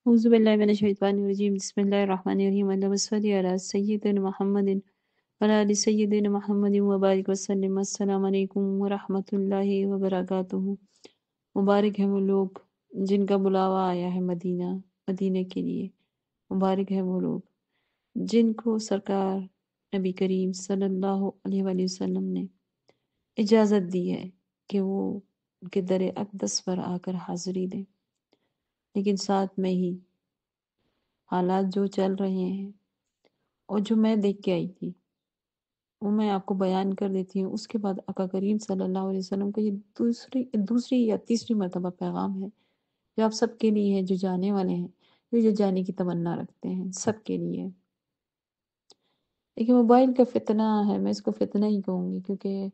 اعوذ باللہ من الشیطان الرجیم بسم اللہ الرحمن الرحیم اللہم صلی علی سیدنا محمد وعلی آل سیدنا محمد وبارک وسلم۔ السلام علیکم ورحمۃ اللہ وبرکاتہ۔ مبارک ہیں وہ لوگ جن کا بلاوا آیا ہے مدینہ، مدینہ کے لیے۔ مبارک ہیں وہ لوگ جن کو سرکار نبی کریم صلی اللہ علیہ وآلہ وسلم نے اجازت دی ہے کہ وہ ان کے در اقدس پر آ کر حاضری دیں، لیکن ساتھ میں ہی حالات جو چل رہے ہیں اور جو میں دیکھ کے آئی تھی وہ میں آپ کو بیان کر دیتی ہوں۔ اس کے بعد آقا کریم صلی اللہ علیہ وسلم کا یہ دوسری یا تیسری مرتبہ پیغام ہے جو آپ سب کے لیے ہے، جو جانے والے ہیں، جو جانے کی تمنا رکھتے ہیں، سب کے لیے۔ لیکن موبائل کا فتنہ ہے، میں اس کو فتنہ ہی کہوں گی، کیونکہ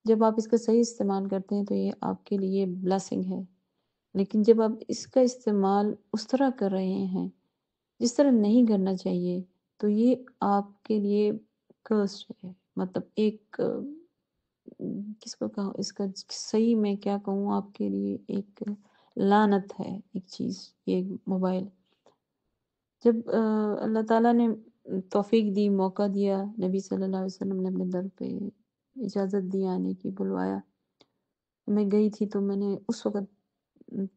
جب آپ اس کا صحیح استعمال کرتے ہیں تو یہ آپ کے لیے بلیسنگ ہے، لیکن جب آپ اس کا استعمال اس طرح کر رہے ہیں جس طرح نہیں کرنا چاہیے تو یہ آپ کے لیے کرسڈ ہے، مطلب ایک کس کو کہوں، اس کا صحیح میں کیا کہوں، آپ کے لیے ایک لعنت ہے ایک چیز یہ موبائل۔ جب اللہ تعالیٰ نے توفیق دی، موقع دیا، نبی صلی اللہ علیہ وسلم نے اپنے در پہ اجازت دی آنے کی، بلوایا، میں گئی تھی تو میں نے اس وقت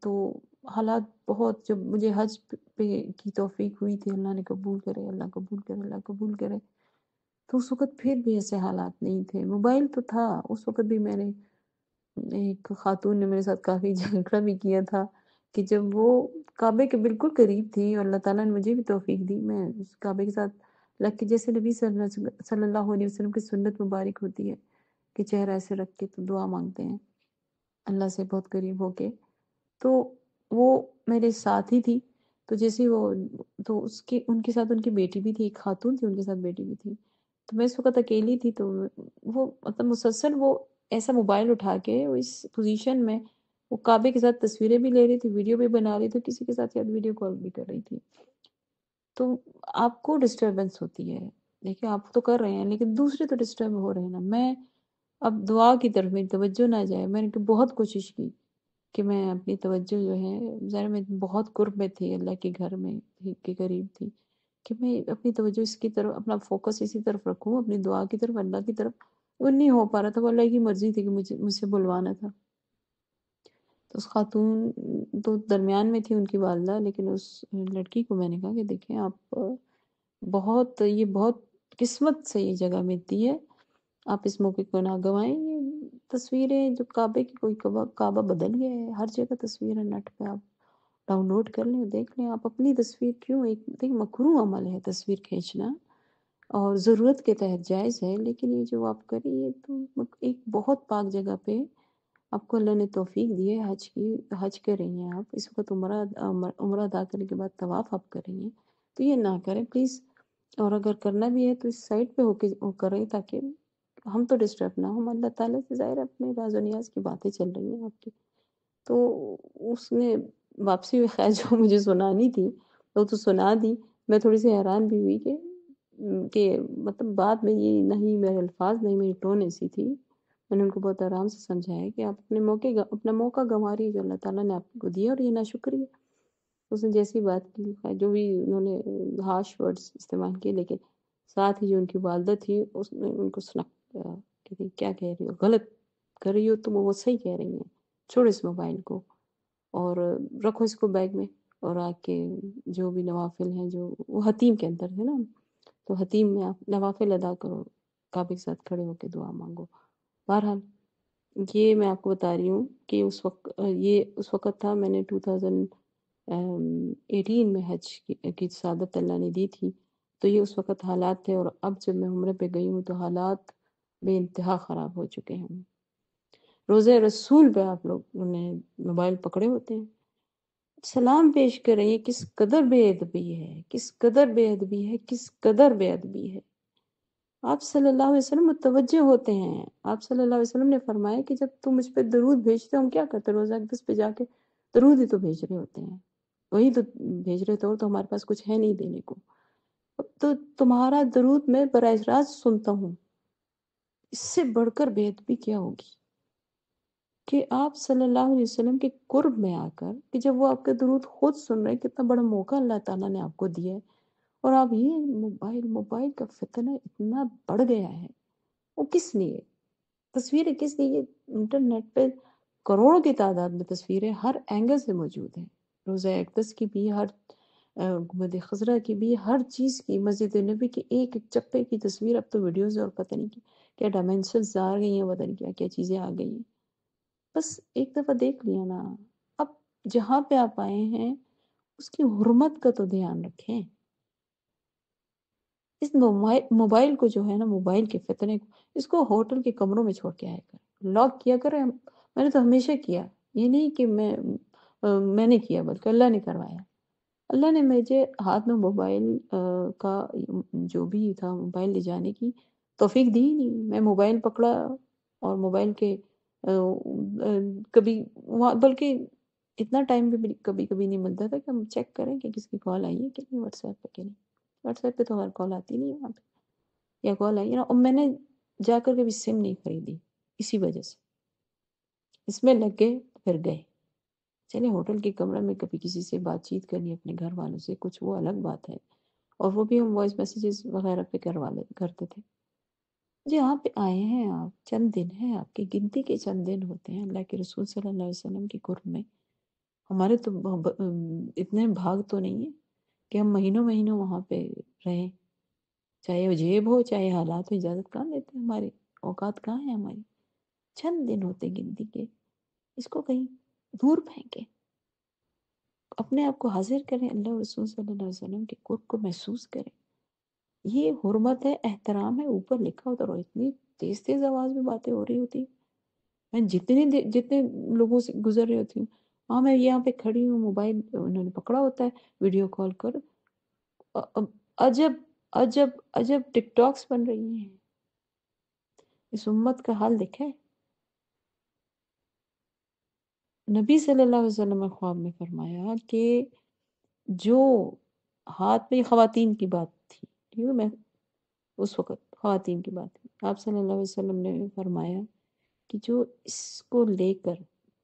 تو حالات بہت، جب مجھے حج پہ کی توفیق ہوئی تھی، اللہ نے قبول کرے، اللہ قبول کرے، اللہ قبول کرے، تو اس وقت پھر بھی ایسے حالات نہیں تھے، موبائل تو تھا۔ اس وقت بھی میں نے، ایک خاتون نے میرے ساتھ کافی جھگڑا بھی کیا تھا کہ جب وہ کعبے کے بالکل قریب تھی اور اللہ تعالیٰ نے مجھے بھی توفیق دی، میں اس کعبے کے ساتھ لگ کے، جیسے نبی صلی اللہ علیہ وسلم کی سنت مبارک ہوتی ہے کہ چہرہ ایسے رکھ کے تو دعا مانگتے ہیں اللہ سے بہت قریب ہو کے، تو وہ میرے ساتھ ہی تھی، تو جیسے وہ، تو ان کے ساتھ ان کی بیٹی بھی تھی، ایک خاتون تھی، ان کے ساتھ بیٹی بھی تھی، تو میں اس وقت اکیلی تھی، تو وہ مطلب مسلسل وہ ایسا موبائل اٹھا کے وہ اس پوزیشن میں وہ کعبے کے ساتھ تصویریں بھی لے رہی تھی، ویڈیو بھی بنا رہی تھی، کسی کے ساتھ شاید ویڈیو کال بھی کر رہی تھی، تو آپ کو ڈسٹربنس ہوتی ہے۔ دیکھیں آپ تو کر رہے ہیں لیکن دوسرے تو ڈسٹرب ہو رہے ہیں نا۔ میں اب دعا کی طرف میری توجہ نہ جائے، میں نے بہت کوشش کی کہ میں اپنی توجہ جو ہے، ظاہر میں بہت قرب میں تھی، اللہ کے گھر میں کے قریب تھی، کہ میں اپنی توجہ اس کی طرف، اپنا فوکس اسی طرف رکھوں، اپنی دعا کی طرف، اللہ کی طرف، وہ نہیں ہو پا رہا تھا، وہ اللہ کی مرضی تھی کہ مجھ سے بلوانا تھا۔ تو اس خاتون تو درمیان میں تھی، ان کی والدہ، لیکن اس لڑکی کو میں نے کہا کہ دیکھیں آپ بہت قسمت سے یہ جگہ ملتی ہے، آپ اس موقع کو نہ گوائیں۔ یہ تصویریں جو کعبے کی، کوئی کعبہ بدل گیا ہے، ہر جگہ تصویریں نیٹ پہ آپ ڈاؤن لوڈ کر لیں، دیکھ لیں، آپ اپنی تصویر کیوں، ایک مکروہ عمل ہے تصویر کھینچنا، اور ضرورت کے تحت جائز ہے، لیکن یہ جو آپ کریں یہ تو ایک بہت پاک جگہ پہ آپ کو اللہ نے توفیق دی ہے حج کی، حج کر رہی ہیں آپ اس وقت، عمرہ ادا کرنے کے بعد طواف آپ کر رہی ہیں، تو یہ نہ کریں پلیز، اور اگر کرنا بھی ہے تو اس سائڈ پہ ہو کے وہ کریں تاکہ ہم تو ڈسٹرب نہ ہوں۔ اللہ تعالیٰ سے ظاہر اپنے راز و نیاز کی باتیں چل رہی ہیں آپ کی، تو اس نے واپسی میں خیر جو مجھے سنانی تھی وہ تو سنا دی۔ میں تھوڑی سی حیران بھی ہوئی کہ مطلب بعد میں یہ نہیں میرے الفاظ، نہیں میری ٹون ایسی تھی، میں نے ان کو بہت آرام سے سمجھایا کہ آپ اپنا موقع گنوا رہی ہے جو اللہ تعالیٰ نے آپ کو دیا، اور یہ ناشکری ہے۔ اس نے جیسی بات کی، جو بھی انہوں نے ہارش ورڈز استعمال کیے، لیکن ساتھ ہی جو ان کی والدہ تھی اس نے ان کو سنا کہ کیا کہہ رہی ہو، غلط کر رہی ہو تم، وہ صحیح کہہ رہی ہیں، چھوڑو اس موبائل کو اور رکھو اس کو بیگ میں، اور آ کے جو بھی نوافل ہیں، جو وہ حتیم کے اندر ہے نا، تو حتیم میں آپ نوافل ادا کرو، کعبے کے ساتھ کھڑے ہو کے دعا مانگو۔ بہرحال یہ میں آپ کو بتا رہی ہوں کہ یہ اس وقت تھا، میں نے 2018 میں حج کی سعادت اللہ نے دی تھی، تو یہ اس وقت حالات تھے، اور اب جب میں عمرے پہ گئی ہوں تو حالات بے انتہا خراب ہو چکے ہیں۔ روزہ رسول پہ آپ لوگوں نے موبائل پکڑے ہوتے ہیں، سلام پیش کر رہی ہے، کس قدر بے ادبی ہے، کس قدر بے ادبی ہے، کس قدر بے ادبی ہے۔ آپ صلی اللہ علیہ وسلم متوجہ ہوتے ہیں، آپ صلی اللہ علیہ وسلم نے فرمایا کہ جب تم مجھ پہ درود بھیجتے ہو، ہم کیا کرتے، روزہ اقدس پہ جا کے درود ہی تو بھیج رہے ہوتے ہیں، وہی تو بھیج رہے تو ہمارے پاس کچھ ہے نہیں دینے کو، اب تو تمہارا درود میں براہ راست سنتا ہوں، اس سے بڑھ کر بے ادبی کیا ہوگی۔ کہ آپ صلی اللہ علیہ وسلم کے قرب میں آ کر کہ جب وہ آپ کا درود خود سن رہے ہیں، کتنا بڑا موقع اللہ تعالیٰ نے آپ کو دیا ہے، اور آپ یہ موبائل کا فتنہ اتنا بڑھ گیا ہے، وہ کس لیے؟ تصویریں کس لیے؟ انٹرنیٹ پہ کروڑوں کی تعداد میں تصویریں ہر اینگل سے موجود ہیں، روزہ اقدس کی بھی، ہر گنبد خضرا کی بھی، ہر چیز کی، مسجد نبی کی ایک ایک چپے کی تصویر، اب تو ویڈیوز اور پتہ نہیں کیا ڈائمینشنز آ گئی ہیں، پتہ نہیں کیا کیا چیزیں آ گئی ہیں۔ بس ایک دفعہ دیکھ لیا نا، اب جہاں پہ آپ آئے ہیں اس کی حرمت کا تو دھیان رکھیں۔ اس موبائل کو جو ہے نا، موبائل کے فتنے کو، اس کو ہوٹل کے کمروں میں چھوڑ کے آیا کریں، لاک کیا کریں۔ میں نے تو ہمیشہ کیا، یہ نہیں کہ میں نے کیا، بلکہ اللہ نے کروایا۔ اللہ نے مجھے ہاتھ میں موبائل کا جو بھی تھا، موبائل لے جانے کی توفیق دی ہی نہیں۔ میں موبائل پکڑا اور موبائل کے کبھی بلکہ اتنا ٹائم بھی کبھی کبھی نہیں ملتا تھا کہ ہم چیک کریں کہ کس کی کال آئی ہے کہ نہیں، واٹس ایپ پہ کہ نہیں۔ واٹس ایپ پہ تو ہر کال آتی نہیں ہے وہاں پہ، یا کال آئی ہے نا، اور میں نے جا کر کبھی سم نہیں خریدی اسی وجہ سے، اس میں لگ گئے پھر گئے۔ چلے ہوٹل کے کمرے میں کبھی کسی سے بات چیت کرنی اپنے گھر والوں سے، کچھ وہ الگ بات ہے، اور وہ بھی ہم وائس میسیجز وغیرہ پہ کرتے تھے۔ جی آپ پہ آئے ہیں، آپ چند دن ہیں، آپ کی گنتی کے چند دن ہوتے ہیں اللہ کے رسول صلی اللہ علیہ وسلم کی قرب میں۔ ہمارے تو اتنے بھاگ تو نہیں ہے کہ ہم مہینوں مہینوں وہاں پہ رہیں، چاہے وہ جیب ہو چاہے حالات ہو، اجازت کہاں دیتے ہیں، ہماری اوقات کہاں ہیں ہماری؟ چند دن ہوتے گنتی کے، اس کو کہیں دور پھینکیں، اپنے آپ کو حاضر کریں، اللہ اور رسول صلی اللہ علیہ وسلم کے قرب کو محسوس کریں۔ یہ حرمت ہے، احترام ہے، اوپر لکھا ہوتا، اور اتنی تیز تیز آواز میں باتیں ہو رہی ہوتی، میں جتنے لوگوں سے گزر رہی ہوتی ہوں، ہاں میں یہاں پہ کھڑی ہوں، موبائل انہوں نے پکڑا ہوتا ہے، ویڈیو کال کر، عجب عجب عجب ٹک ٹاکس بن رہی ہیں۔ اس امت کا حال دیکھا ہے؟ نبی صلی اللہ علیہ وسلم نے خواب میں فرمایا کہ جو ہاتھ میں، خواتین کی بات تھی، ٹھیک ہے، میں اس وقت خواتین کی بات تھی، آپ صلی اللہ علیہ وسلم نے فرمایا کہ جو اس کو لے کر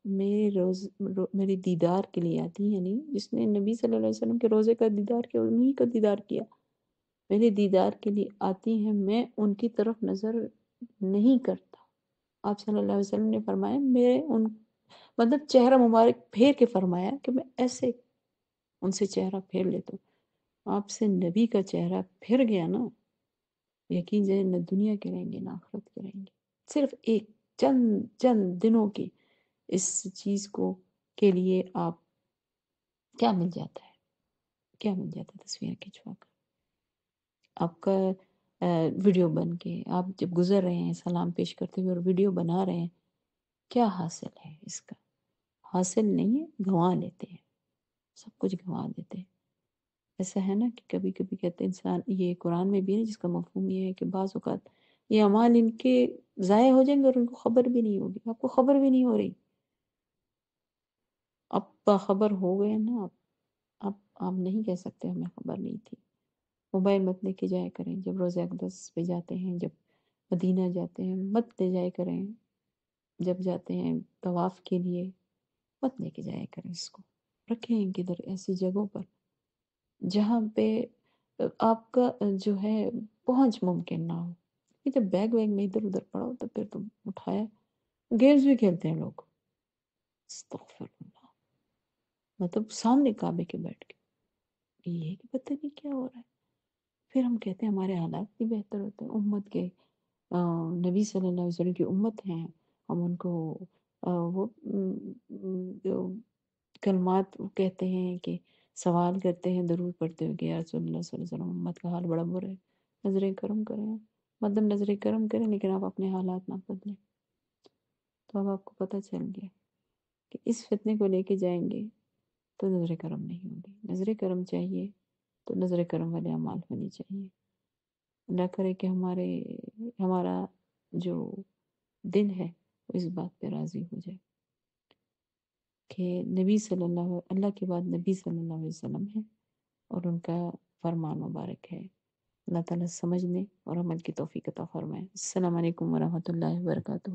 میری دیدار کے لیے آتی، یعنی جس نے نبی صلی اللہ علیہ وسلم کے روزے کا دیدار کیا، انہی کا دیدار کیا، میرے دیدار کے لیے آتی ہیں، میں ان کی طرف نظر نہیں کرتا۔ آپ صلی اللہ علیہ وسلم نے فرمایا، میں ان مطلب چہرہ مبارک پھیر کے فرمایا کہ میں ایسے ان سے چہرہ پھیر لیتا ہوں۔ آپ سے نبی کا چہرہ پھر گیا نا، یقین جائے نہ دنیا کے رہیں گے نہ آخرت کے رہیں گے۔ صرف ایک چند دنوں کی اس چیز کو کے لیے آپ کیا مل جاتا ہے، کیا مل جاتا ہے؟ تصویر کھنچوا کر آپ کا ویڈیو بن کے آپ جب گزر رہے ہیں سلام پیش کرتے ہوئے اور ویڈیو بنا رہے ہیں، کیا حاصل ہے اس کا؟ حاصل نہیں ہے، گنوا لیتے ہیں، سب کچھ گنوا دیتے ہیں۔ ایسا ہے نا کہ کبھی کبھی کہتے ہیں انسان، یہ قرآن میں بھی ہے جس کا مفہوم یہ ہے کہ بعض اوقات یہ اعمال ان کے ضائع ہو جائیں گے اور ان کو خبر بھی نہیں ہوگی، آپ کو خبر بھی نہیں ہو رہی، اب باخبر ہو گئے نا اب آپ نہیں کہہ سکتے ہمیں خبر نہیں تھی۔ موبائل مت لے کے جایا کریں، جب روزہ اقدس پہ جاتے ہیں، جب مدینہ جاتے ہیں مت لے جایا کریں، جب جاتے ہیں طواف کے لیے مت لے کے جایا کریں، اس کو رکھیں کدھر ایسی جگہوں پر جہاں پہ آپ کا جو ہے پہنچ ممکن نہ ہو۔ یہ جب بیگ ویگ میں ادھر ادھر پڑا ہو تو پھر تم اٹھایا، گیمز بھی کھیلتے ہیں لوگ، استغفر اللہ، مطلب سامنے کعبے کے بیٹھ کے، یہ کہ پتہ نہیں کیا ہو رہا ہے۔ پھر ہم کہتے ہیں ہمارے حالات بھی بہتر ہوتے ہیں، امت کے نبی صلی اللہ علیہ وسلم کی امت ہیں، ہم ان کو وہ جو کلمات کہتے ہیں کہ سوال کرتے ہیں درود پڑھتے ہوئے کہ یا رسول اللہ صلی اللہ علیہ وسلم، امت کا حال بڑا برا ہے، نظر کرم کریں، مطلب نظر کرم کریں لیکن آپ اپنے حالات نہ بدلیں۔ تو اب آپ کو پتہ چل گیا کہ اس فتنے کو لے کے جائیں گے تو نظر کرم نہیں ہوگی، نظر کرم چاہیے تو نظر کرم والے اعمال ہونی چاہیے۔ اللہ کرے کہ ہمارا جو دل ہے وہ اس بات پہ راضی ہو جائے کہ نبی صلی اللہ کے بعد نبی صلی اللہ علیہ وسلم ہے اور ان کا فرمان مبارک ہے۔ اللہ تعالیٰ سمجھنے اور عمل کی توفیق عطا فرمائے۔ السلام علیکم ورحمۃ اللہ وبرکاتہ۔